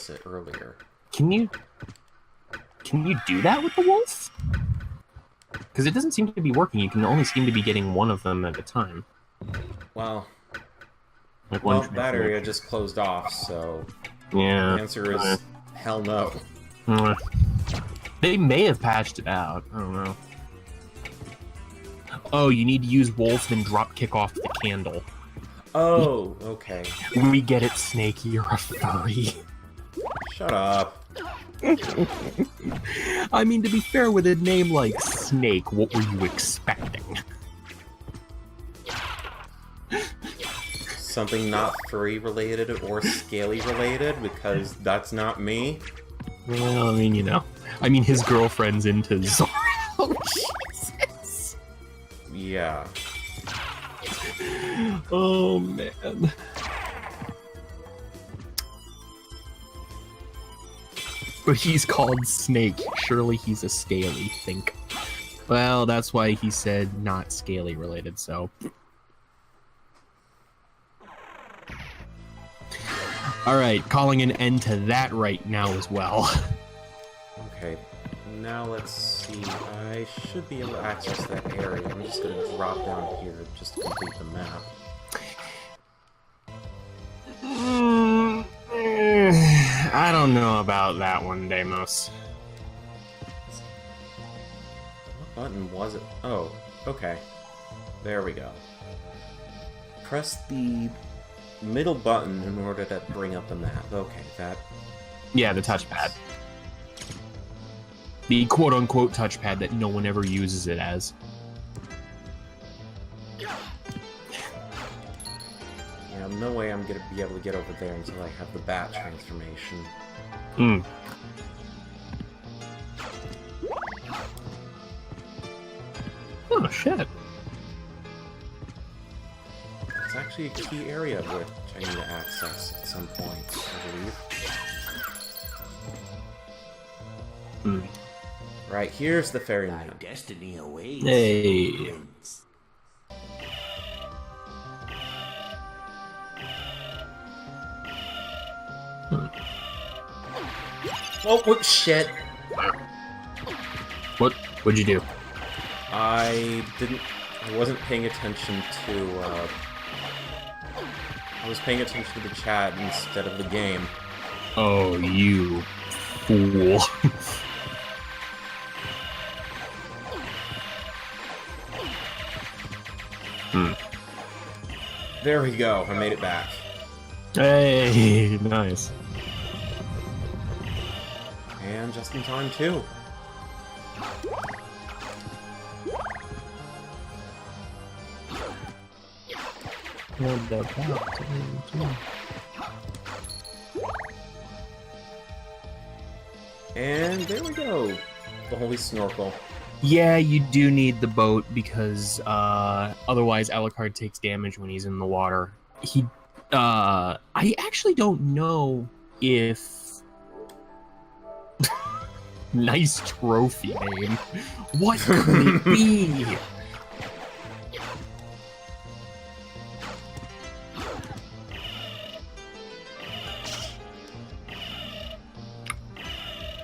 it earlier. Can you do that with the wolf? Because it doesn't seem to be working. You can only seem to be getting one of them at a time. Well, Like that area just closed off, so yeah. The answer is hell no. They may have patched it out. I don't know. Oh, you need to use wolf and drop kick off the candle. Oh, okay. We get it, Snake. You're a furry. Shut up. I mean, to be fair, with a name like Snake, what were you expecting? Something not furry related or scaly related, because that's not me. Well, I mean, you know. I mean, his girlfriend's into Zoro. Oh, Jesus. Yeah. Oh, man. But he's called Snake. Surely he's a scaly, think. Well, that's why he said not scaly related, so... Alright, calling an end to that right now as well. Okay, now let's see. I should be able to access that area. I'm just gonna drop down here just to complete the map. I don't know about that one, Deimos. What button was it? Oh, okay. There we go. Press the middle button in order to bring up the map. Okay, that... Yeah, the touchpad. The quote-unquote touchpad that no one ever uses it as. Yeah, no way I'm gonna be able to get over there until I have the bat transformation. Hmm. Oh, shit. It's actually a key area which I need to access at some point, I believe. Hmm. Right, here's the fairy map. Destiny awaits. Hey. Oh, whoop, shit! What'd you do? I wasn't paying attention to, I was paying attention to the chat instead of the game. Oh, you fool. There we go, I made it back. Hey, nice. And just in time, too. And there we go. The holy snorkel. Yeah, you do need the boat because otherwise Alucard takes damage when he's in the water. I actually don't know if... Nice trophy name. What could it be?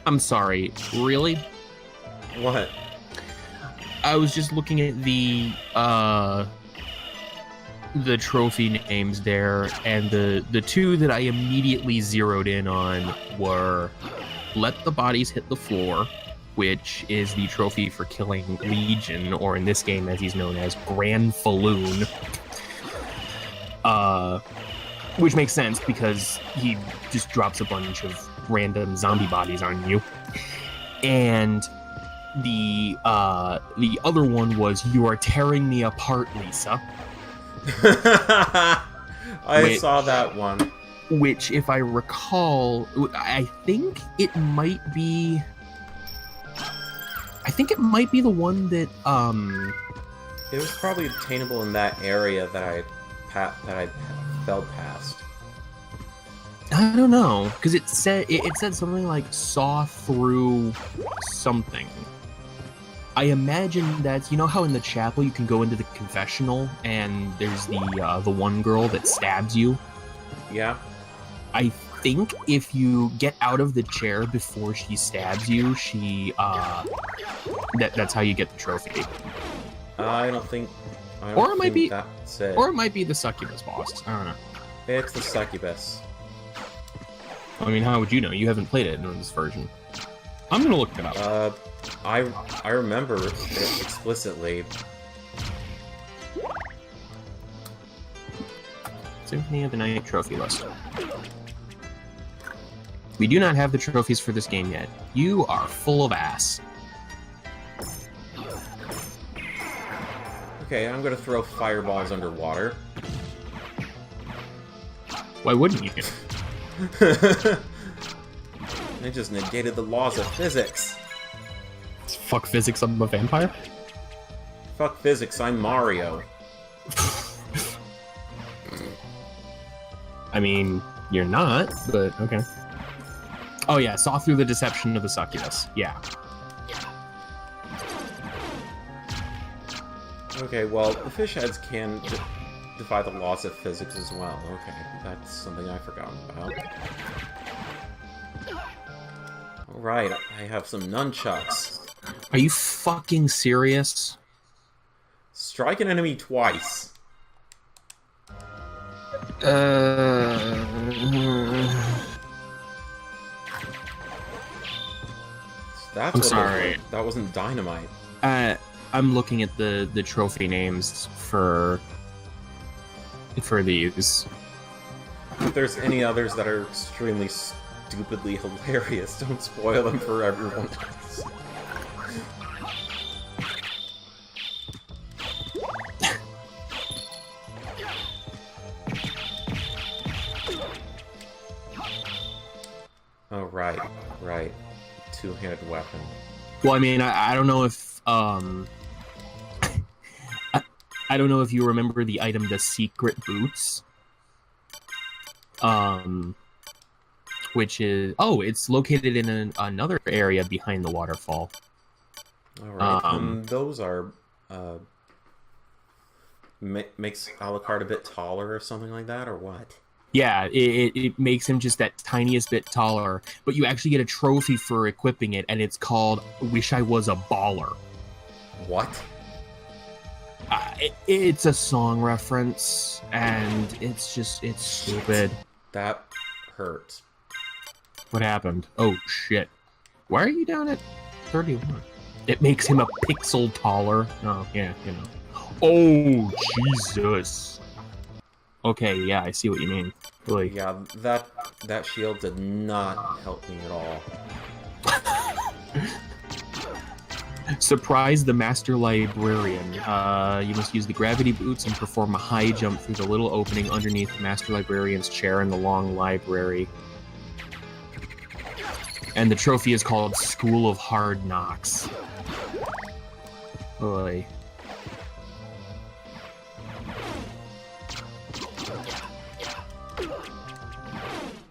I'm sorry, really? What? I was just looking at the trophy names there, and the two that I immediately zeroed in on were Let the Bodies Hit the Floor, which is the trophy for killing Legion, or in this game as he's known as Grand Falloon. Which makes sense because he just drops a bunch of random zombie bodies on you. And the other one was You Are Tearing Me Apart, Lisa. I saw that one. Which, if I recall, I think it might be the one that It was probably obtainable in that area that I fell past. I don't know, because it said something like saw through something. I imagine that, you know how in the chapel you can go into the confessional and there's the one girl that stabs you? Yeah. I think if you get out of the chair before she stabs you, that's how you get the trophy. I don't think. Or it might be, that's it. or it might be the succubus boss. I don't know. It's the succubus. I mean, how would you know? You haven't played it in this version. I'm gonna look it up. I remember it explicitly. Symphony of the Night trophy list. We do not have the trophies for this game yet. You are full of ass. Okay, I'm gonna throw fireballs underwater. Why wouldn't you? I just negated the laws of physics. Fuck physics, I'm a vampire? Fuck physics, I'm Mario. I mean, you're not, but okay. Oh yeah, saw through the deception of the succubus. Yeah. Okay, well, the fish heads can defy the laws of physics as well. Okay, that's something I've forgotten about. Alright, I have some nunchucks. Are you fucking serious? Strike an enemy twice. That's I'm what sorry. That wasn't dynamite. I'm looking at the trophy names for these. If there's any others that are extremely stupidly hilarious, don't spoil them for everyone else. Oh, right. Two-handed weapon. Well, I mean, I don't know if I don't know if you remember the item, the secret boots. Which is it's located in another area behind the waterfall. Alright, those are makes Alucard a bit taller or something like that, or what? Yeah, it makes him just that tiniest bit taller, but you actually get a trophy for equipping it, and it's called Wish I Was a Baller. What? It's a song reference, and it's stupid. That hurts. What happened? Oh, shit. Why are you down at 31? It makes him a pixel taller. Oh, yeah, you know. Oh, Jesus. Okay, yeah, I see what you mean. Really. Yeah, that shield did not help me at all. Surprise the Master Librarian. You must use the gravity boots and perform a high jump through the little opening underneath the Master Librarian's chair in the long library. And the trophy is called School of Hard Knocks. Oy.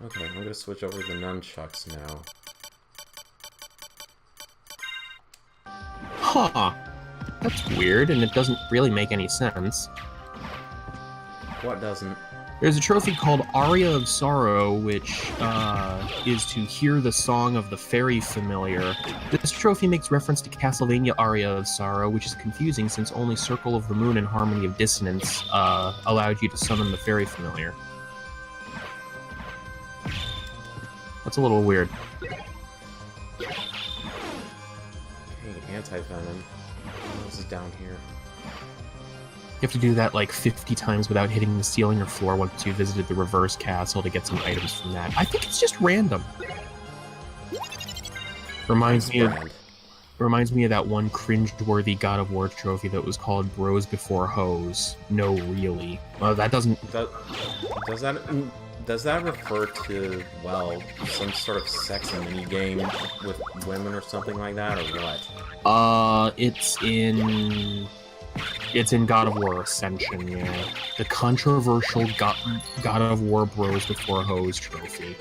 Okay, I'm gonna switch over to the nunchucks now. Huh. That's weird, and it doesn't really make any sense. What doesn't? There's a trophy called Aria of Sorrow, which is to hear the song of the fairy familiar. This trophy makes reference to Castlevania Aria of Sorrow, which is confusing since only Circle of the Moon and Harmony of Dissonance allowed you to summon the fairy familiar. That's a little weird. Okay, anti-venom. What else is down here? You have to do that like 50 times without hitting the ceiling or floor once you visited the reverse castle to get some items from that. I think it's just random. Reminds me of that one cringe-worthy God of War trophy that was called Bros Before Hoes. No, really. Well, that doesn't... Does that refer to, well, some sort of sex minigame with women or something like that, or what? It's in God of War Ascension, yeah. The controversial God of War Bros Before Hoes trophy.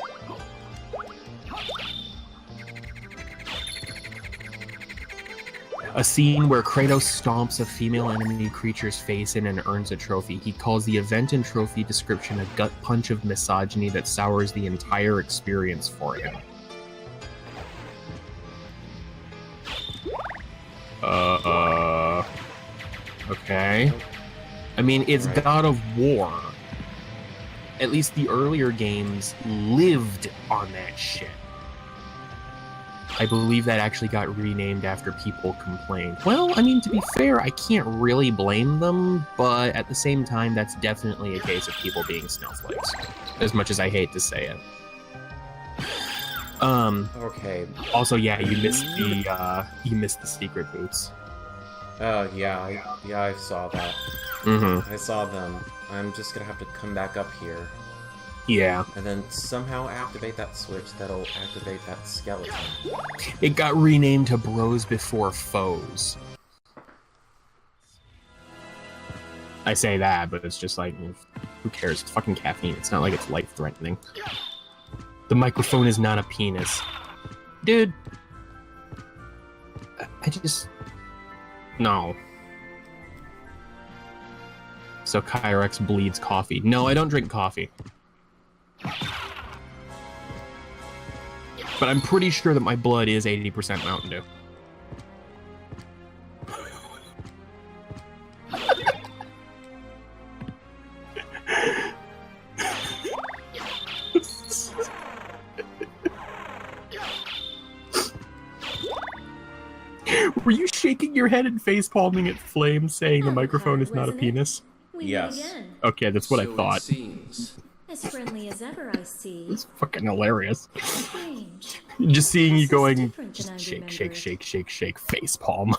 A scene where Kratos stomps a female enemy creature's face in and earns a trophy. He calls the event and trophy description a gut punch of misogyny that sours the entire experience for him. Okay. I mean, it's Right. God of War. At least the earlier games lived on that shit. I believe that actually got renamed after people complained. Well, I mean, to be fair, I can't really blame them, but at the same time, that's definitely a case of people being snowflakes. As much as I hate to say it. Okay. Also, yeah, you missed the secret boots. Oh, yeah, I saw that. Mm-hmm. I saw them. I'm just gonna have to come back up here. Yeah. And then somehow activate that switch that'll activate that skeleton. It got renamed to Bros Before Foes. I say that, but it's just like, who cares? It's fucking caffeine. It's not like it's life-threatening. The microphone is not a penis. Dude. I just... No. So Kyrex bleeds coffee. No, I don't drink coffee. But I'm pretty sure that my blood is 80% Mountain Dew. Were you shaking your head and face palming at Flame saying the microphone is not a penis? Yes. Okay, that's what I thought. As friendly as ever, I see. It's fucking hilarious. Strange. Just seeing you This is going, different just than I shake, remember shake, it. shake, shake, shake, face palm.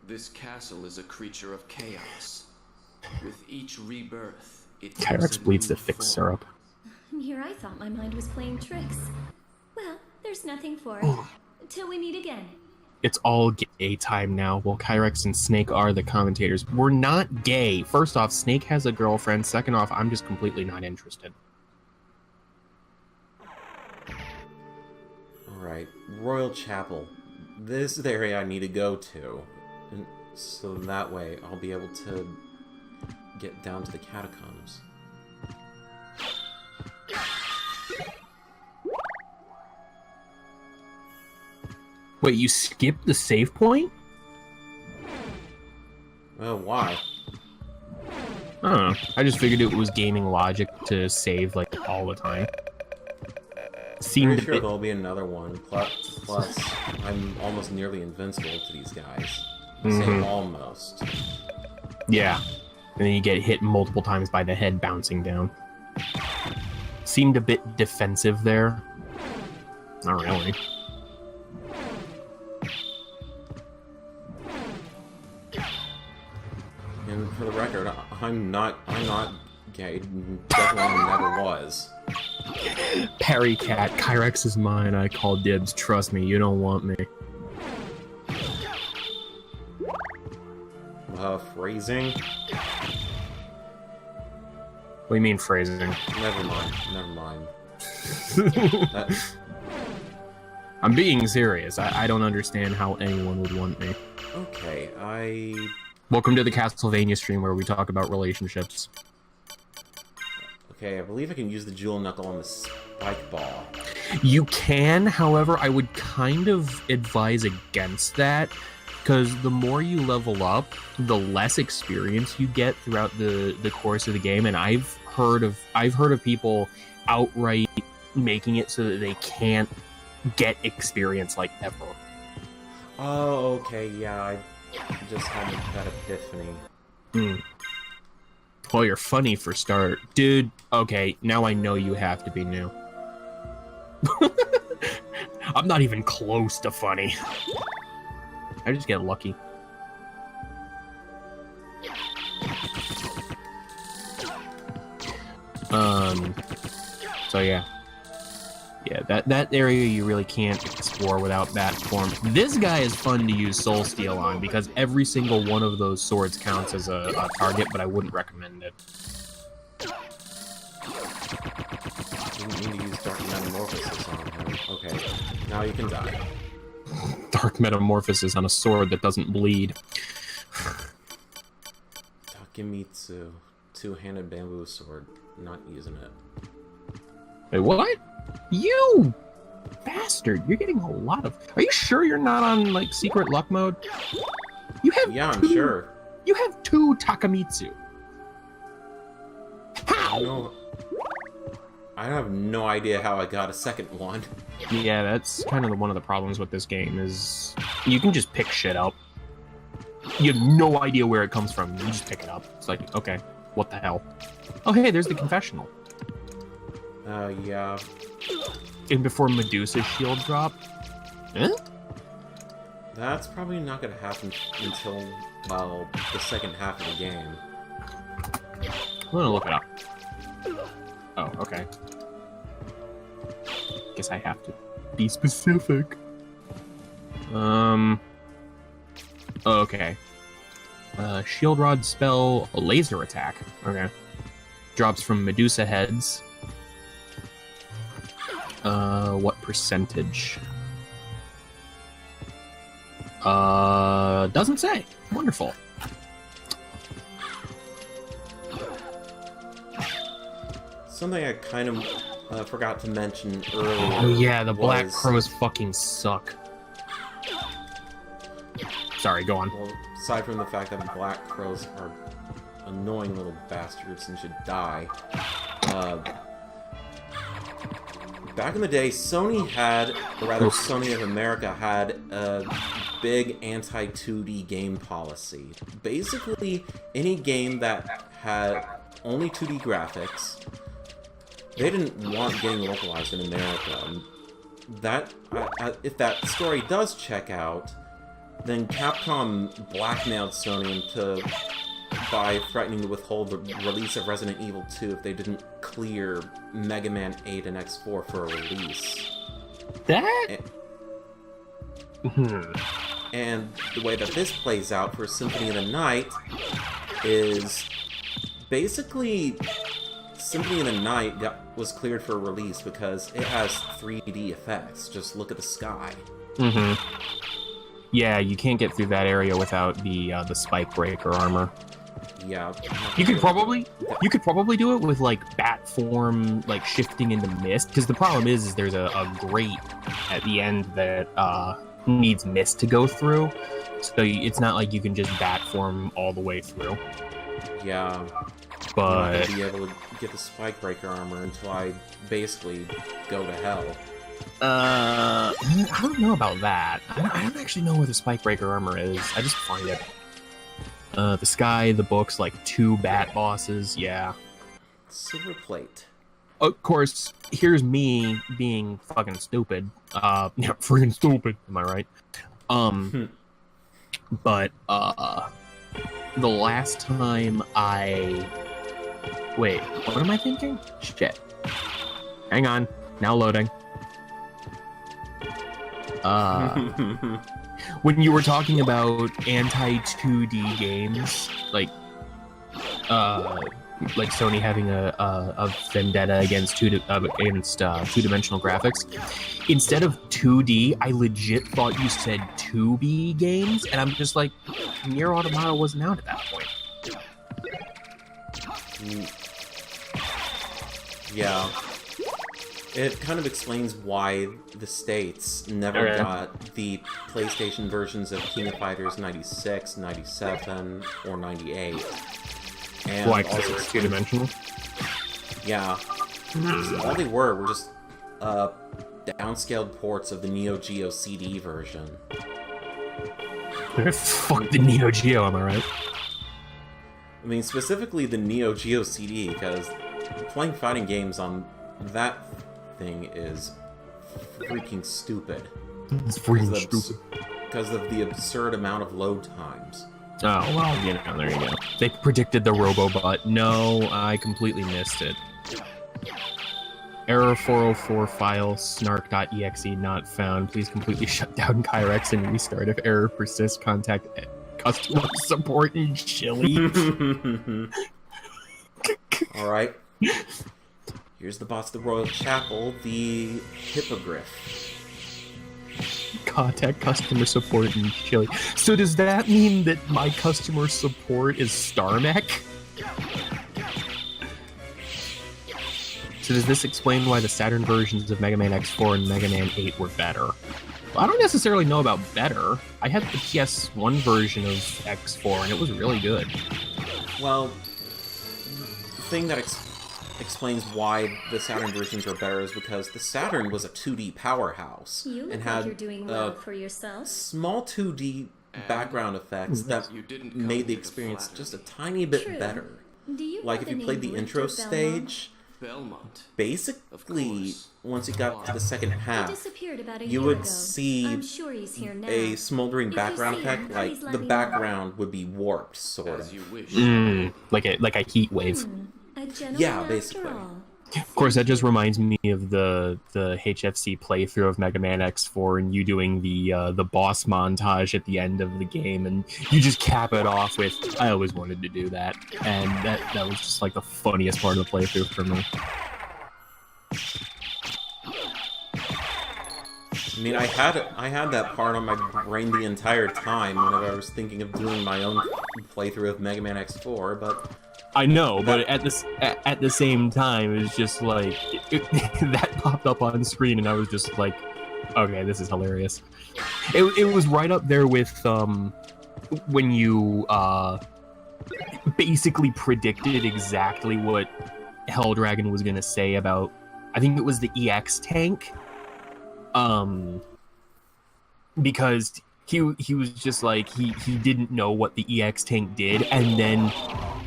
This castle is a creature of chaos. With each rebirth, it Kyrex takes a bleeds new the thick form. syrup. And here I thought my mind was playing tricks. Well, there's nothing for it. Till we meet again. It's all gay time now. Well, Kyrex and Snake are the commentators. We're not gay. First off, Snake has a girlfriend. Second off, I'm just completely not interested. Alright, Royal Chapel. This is the area I need to go to. And so that way I'll be able to get down to the catacombs. Wait, you skipped the save point? Oh, why? I don't know. I just figured it was gaming logic to save, like, all the time. Seemed Pretty a sure bit... there'll be another one. Plus, I'm almost nearly invincible to these guys. Mhm. Say almost. Yeah. And then you get hit multiple times by the head bouncing down. Seemed a bit defensive there. Not really. And for the record, I'm not gay. Definitely never was. Parry Cat, Kyrex is mine. I call dibs. Trust me, you don't want me. Phrasing? What do you mean phrasing? Never mind. Never mind. I'm being serious. I don't understand how anyone would want me. Okay, Welcome to the Castlevania stream where we talk about relationships. Okay, I believe I can use the Jewel Knuckle on the Spike Ball. You can, however, I would kind of advise against that, because the more you level up, the less experience you get throughout the course of the game, and I've heard of people outright making it so that they can't get experience like ever. Oh, okay, yeah, I just had that epiphany. Well, you're funny for start. Dude, okay, now I know you have to be new. I'm not even close to funny. I just get lucky. So yeah. Yeah, that area you really can't explore without that form. This guy is fun to use Soul Steel on because every single one of those swords counts as a target, but I wouldn't recommend it. Didn't mean to use Dark Metamorphosis on him. Okay, now you can die. dark metamorphosis on a sword that doesn't bleed. Takemitsu. Two-handed bamboo sword. Not using it. Wait, what? You bastard! You're getting a lot of. Are you sure you're not on like secret luck mode? You have. Yeah, I'm two... sure. You have 2 Takamitsu. How? I have no idea how I got a second one. Yeah, that's kind of one of the problems with this game is you can just pick shit up. You have no idea where it comes from. You just pick it up. It's like, okay, what the hell? Oh, hey, there's the confessional. Yeah. And before Medusa's shield drop. Huh? That's probably not gonna happen until, well, the second half of the game. I'm gonna look it up. Oh, okay. Guess I have to be specific. Okay. Shield Rod spell, a laser attack. Okay. Drops from Medusa heads. What percentage? Doesn't say. Wonderful. Something I kind of forgot to mention earlier. Oh yeah, the Black was- Crows fucking suck. Sorry, go on. Well, aside from the fact that black crows are annoying little bastards and should die, back in the day, Sony had, or rather Sony of America had a big anti-2D game policy. Basically, any game that had only 2D graphics, they didn't want getting localized in America. And that, if that story does check out, then Capcom blackmailed Sony by threatening to withhold the release of Resident Evil 2 if they didn't clear Mega Man 8 and X4 for a release. That? And the way that this plays out for Symphony of the Night is basically Symphony of the Night was cleared for release because it has 3D effects. Just look at the sky. Yeah, you can't get through that area without the spike breaker armor. Yeah. You could probably do it with like bat form, like shifting into mist. Because the problem is there's a grate at the end that needs mist to go through. So it's not like you can just bat form all the way through. Yeah. But I'm not gonna be able to get the spike breaker armor until I basically go to hell. I don't know about that. I don't actually know where the spike breaker armor is. I just find it. The sky, the books, like 2 bat bosses, yeah. Silver plate. Of course, here's me being fucking stupid. Yeah, freaking stupid, am I right? But, the last time Wait, what am I thinking? Shit. Hang on, now loading. When you were talking about anti-2D games, like Sony having a vendetta against two-dimensional graphics, instead of 2D, I legit thought you said 2B games, and I'm just like, Nier Automata wasn't out at that point. Yeah. It kind of explains why the States never got the PlayStation versions of King of Fighters 96, 97, or 98. And Like, also they were two-dimensional? Yeah. All they were just downscaled ports of the Neo Geo CD version. Fuck the Neo Geo, am I right? I mean, specifically the Neo Geo CD, because playing fighting games on that thing is freaking stupid. It's freaking stupid. Because of the absurd amount of load times. Oh, well, you know, there you go. They predicted the Robobot. No, I completely missed it. Error 404 file snark.exe not found. Please completely shut down Kyrex and restart. If error persists, contact customer support in Chile. Alright. Here's the boss of the Royal Chapel, the Hippogriff. Contact customer support in Chile. So does that mean that my customer support is Starmech? So does this explain why the Saturn versions of Mega Man X4 and Mega Man 8 were better? Well, I don't necessarily know about better. I had the PS1 version of X4 and it was really good. Well, the thing that explains why the Saturn versions are better is because the Saturn was a 2D powerhouse You and look had like you're doing well for yourself. small 2D background effects that made the experience just a tiny bit True. better. Do you Like have if you the played the name intro Winter Belmont? stage, Belmont. basically, once you got to the second He half, disappeared about a you year would ago. see I'm sure he's here now. a smoldering If you background see him, effect, like please let the me know. background would be warped, sort As of. you wish. Like a heat wave. A gentleman Yeah, after basically. all. Of course, that just reminds me of the HFC playthrough of Mega Man X4 and you doing the boss montage at the end of the game, and you just cap it off with, I always wanted to do that. And that was just like the funniest part of the playthrough for me. I mean, I had that part on my brain the entire time whenever I was thinking of doing my own playthrough of Mega Man X4, but I know, but at the same time, it was just like that popped up on screen, and I was just like, "Okay, this is hilarious." It was right up there with when you basically predicted exactly what Hell Dragon was gonna say about. I think it was the EX tank, because he was just like he didn't know what the EX tank did, and then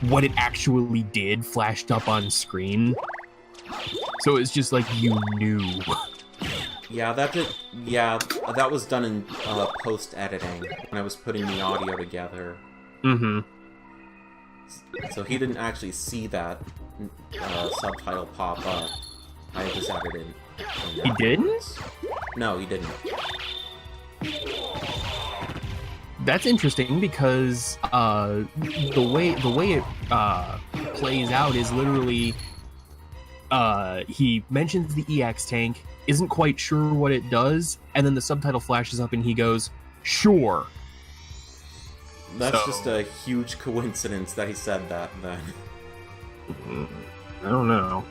what it actually did flashed up on screen. So it's just like you knew. yeah, that was done in post-editing when I was putting the audio together. Mm-hmm. So he didn't actually see that subtitle pop up. I just added it in. He didn't? No, he didn't. That's interesting because the way it plays out is literally he mentions the EX tank, isn't quite sure what it does, and then the subtitle flashes up and he goes, "Sure." That's just a huge coincidence that he said that then. I don't know.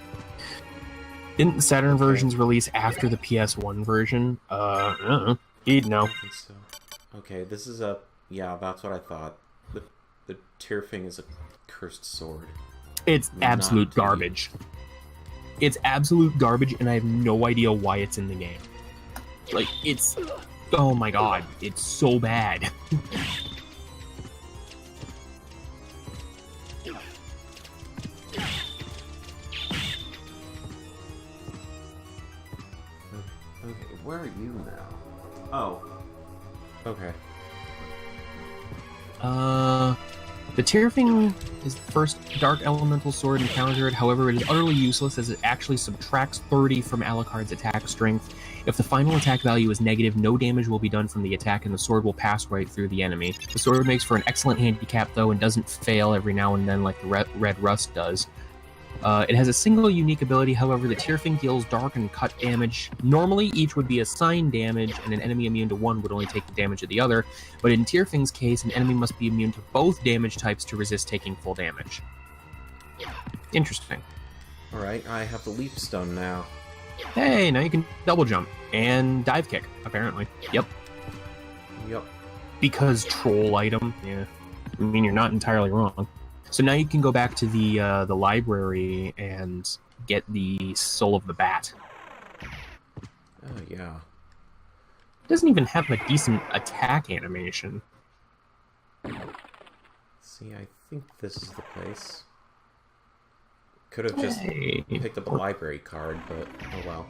Didn't the Saturn versions release after the PS1 version? I don't know. He'd know. I think so. Okay, this is a... Yeah, that's what I thought. The Tearfing is a cursed sword. It's absolute garbage. It's absolute garbage, and I have no idea why it's in the game. Like, it's... Oh my god, it's so bad. Okay, where are you now? Oh. Okay. The Tearfing is the first Dark Elemental Sword encountered, however it is utterly useless as it actually subtracts 30 from Alucard's attack strength. If the final attack value is negative, no damage will be done from the attack and the sword will pass right through the enemy. The sword makes for an excellent handicap though and doesn't fail every now and then like the Red Rust does. It has a single unique ability, however the Tearfing deals dark and cut damage. Normally each would be assigned damage and an enemy immune to one would only take the damage of the other, but in Tearfing's case an enemy must be immune to both damage types to resist taking full damage. Interesting. Alright, I have the Leap Stone now. Hey, now you can double jump and dive kick, apparently. Yep. Yep. Because troll item, yeah. I mean, you're not entirely wrong. So now you can go back to the library and get the Soul of the Bat. Oh, yeah. It doesn't even have a decent attack animation. See, I think this is the place. Could have just Hey. picked up a library card, but oh well.